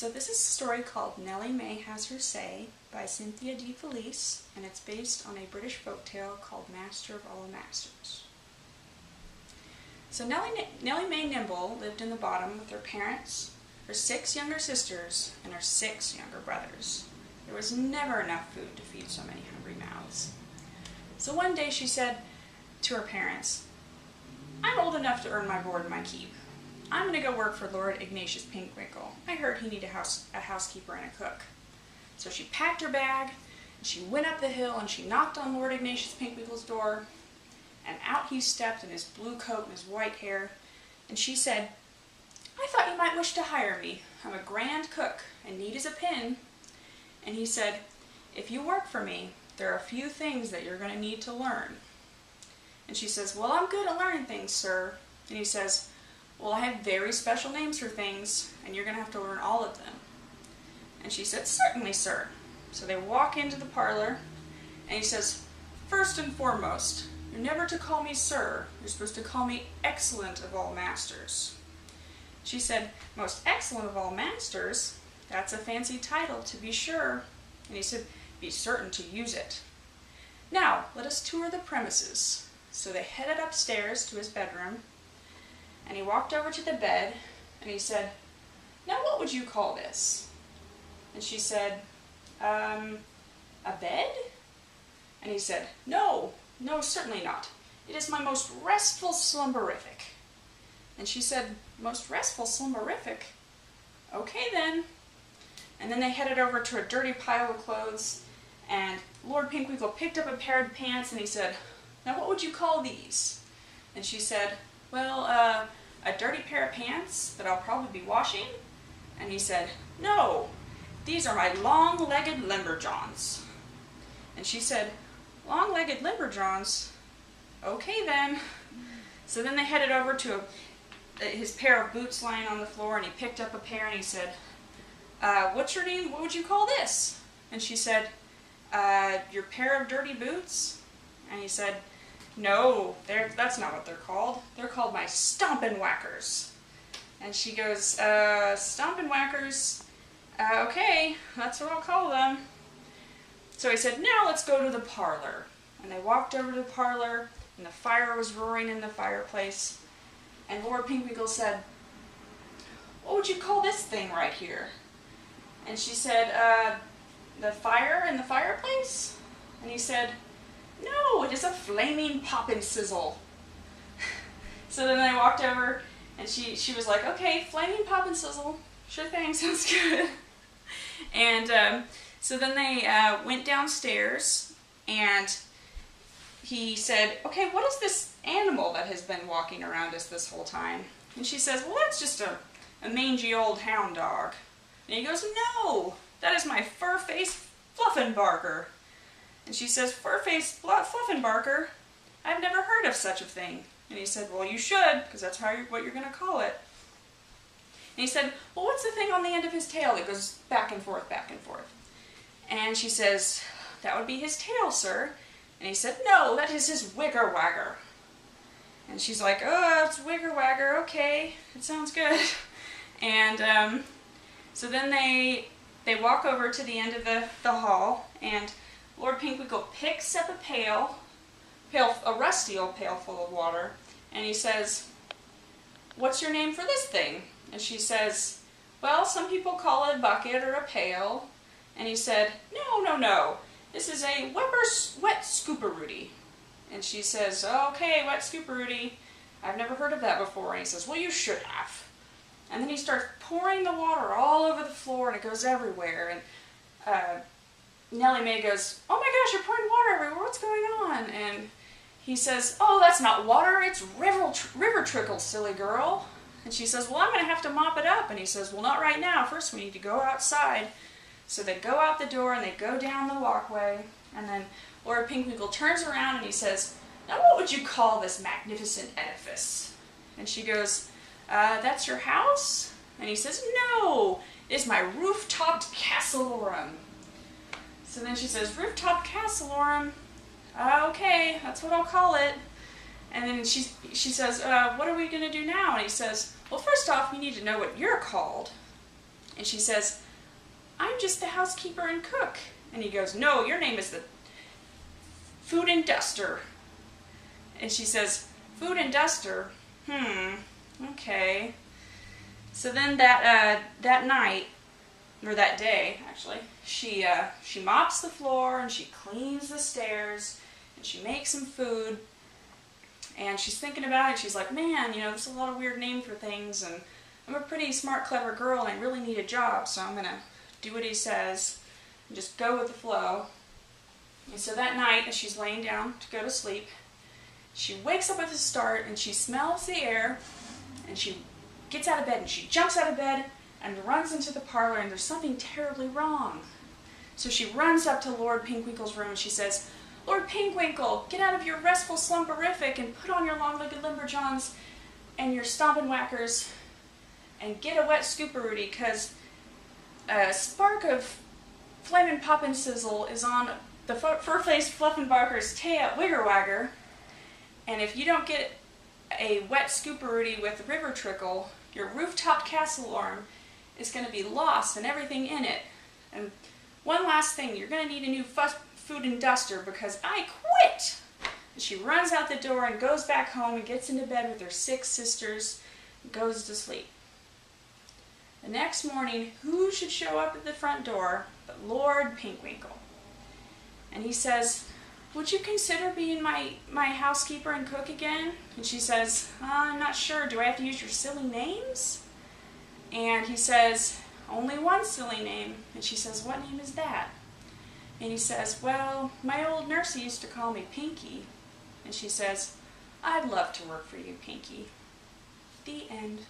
So this is a story called Nellie May Has Her Say by Cynthia DeFelice, and it's based on a British folktale called Master of All Masters. So Nellie May Nimble lived in the bottom with her parents, her 6 younger sisters, and her 6 younger brothers. There was never enough food to feed so many hungry mouths. So one day she said to her parents, "I'm old enough to earn my board and my keep. I'm going to go work for Lord Ignatius Pinkwinkle. I heard he needed a housekeeper and a cook." So she packed her bag, and she went up the hill, and she knocked on Lord Ignatius Pinkwinkle's door, and out he stepped in his blue coat and his white hair, and she said, "I thought you might wish to hire me. I'm a grand cook, and neat as a pin." And he said, "If you work for me, there are a few things that you're going to need to learn." And she says, "Well, I'm good at learning things, sir." And he says, "Well, I have very special names for things, and you're going to have to learn all of them." And she said, "Certainly, sir." So they walk into the parlor, and he says, "First and foremost, you're never to call me sir. You're supposed to call me excellent of all masters." She said, "Most excellent of all masters? That's a fancy title, to be sure." And he said, "Be certain to use it. Now, let us tour the premises." So they headed upstairs to his bedroom, and he walked over to the bed, and he said, "Now, what would you call this?" And she said, "A bed?" And he said, No, certainly not. It is my most restful slumberific." And she said, "Most restful slumberific? Okay, then." And then they headed over to a dirty pile of clothes, and Lord Pinkwinkle picked up a pair of pants, and he said, "Now, what would you call these?" And she said, "Well, a dirty pair of pants that I'll probably be washing." And he said, "No, these are my long-legged limberjohns." And she said, "Long-legged limberjohns? Okay, then." So then they headed over to his pair of boots lying on the floor, and he picked up a pair, and he said, "What's your name? What would you call this?" And she said, "Your pair of dirty boots?" And he said, "No, that's not what they're called. They're called my stompin' whackers." And she goes, "Stompin' whackers? Okay, that's what I'll call them." So he said, "Now let's go to the parlor." And they walked over to the parlor, and the fire was roaring in the fireplace. And Lord Pinkwinkle said, "What would you call this thing right here?" And she said, "The fire in the fireplace?" And he said, "No, it is a flaming pop and sizzle." So then they walked over, and she was like, "Okay, flaming pop and sizzle. Sure thing, sounds good." And so then they went downstairs, and he said, "Okay, what is this animal that has been walking around us this whole time?" And she says, "Well, that's just a mangy old hound dog." And he goes, "No, that is my fur-faced Fluffinbarker." And she says, "Fur-faced Fluffinbarker? I've never heard of such a thing." And he said, "Well, you should, because that's what you're going to call it." And he said, "Well, what's the thing on the end of his tail that goes back and forth, back and forth?" And she says, "That would be his tail, sir." And he said, "No, that is his wigger-wagger." And she's like, "Oh, it's wigger-wagger, okay, it sounds good." And so then they walk over to the end of the hall, and Lord Pinkwinkle picks up a pail, a rusty old pail full of water, and he says, "What's your name for this thing?" And she says, "Well, some people call it a bucket or a pail." And he said, No, this is a wet scooperooty." And she says, "Okay, wet scooperooty. I've never heard of that before." And he says, "Well, you should have." And then he starts pouring the water all over the floor, and it goes everywhere. And Nellie May goes, "Oh my gosh, you're pouring water everywhere. What's going on?" And he says, "Oh, that's not water. It's river trickle, silly girl." And she says, "Well, I'm going to have to mop it up." And he says, "Well, not right now. First, we need to go outside." So they go out the door, and they go down the walkway. And then Lord Pinkwinkle turns around, and he says, "Now, what would you call this magnificent edifice?" And she goes, "That's your house?" And he says, "No, it's my roof-topped castleorum." So then she says, "Roof-topped castleorum? Okay, that's what I'll call it." And then she says, "What are we going to do now?" And he says, "Well, first off, you need to know what you're called." And she says, I'm just the housekeeper and cook. And he goes, no, your name is the food and duster. And she says, food and duster? Okay. So then that night, or that day actually, she mops the floor and she cleans the stairs and she makes some food. And she's thinking about it. She's like, man, this is a lot of weird names for things, and I'm a pretty smart, clever girl, and I really need a job, so I'm going to do what he says and just go with the flow. And so that night, as she's laying down to go to sleep, she wakes up with a start, and she smells the air, and she gets out of bed, and she jumps out of bed and runs into the parlor, and there's something terribly wrong. So she runs up to Lord Pinkwinkle's room, and she says, Lord Pinkwinkle, get out of your restful slumberific and put on your long-legged lumberjohns and your stompin' whackers and get a wet scooperooty, because a spark of flamin' poppin' sizzle is on the fur-faced fluffin' barker's tail wigger-wagger, and if you don't get a wet scooperooty with river trickle, your rooftop castle alarm is going to be lost and everything in it. And one last thing, you're going to need a new food and duster because I quit! And she runs out the door and goes back home and gets into bed with her 6 sisters and goes to sleep. The next morning, who should show up at the front door but Lord Pinkwinkle? And he says, would you consider being my housekeeper and cook again? And she says, I'm not sure. Do I have to use your silly names? And he says, only one silly name. And she says, what name is that? And he says, well, my old nurse used to call me Pinky. And she says, I'd love to work for you, Pinky. The end.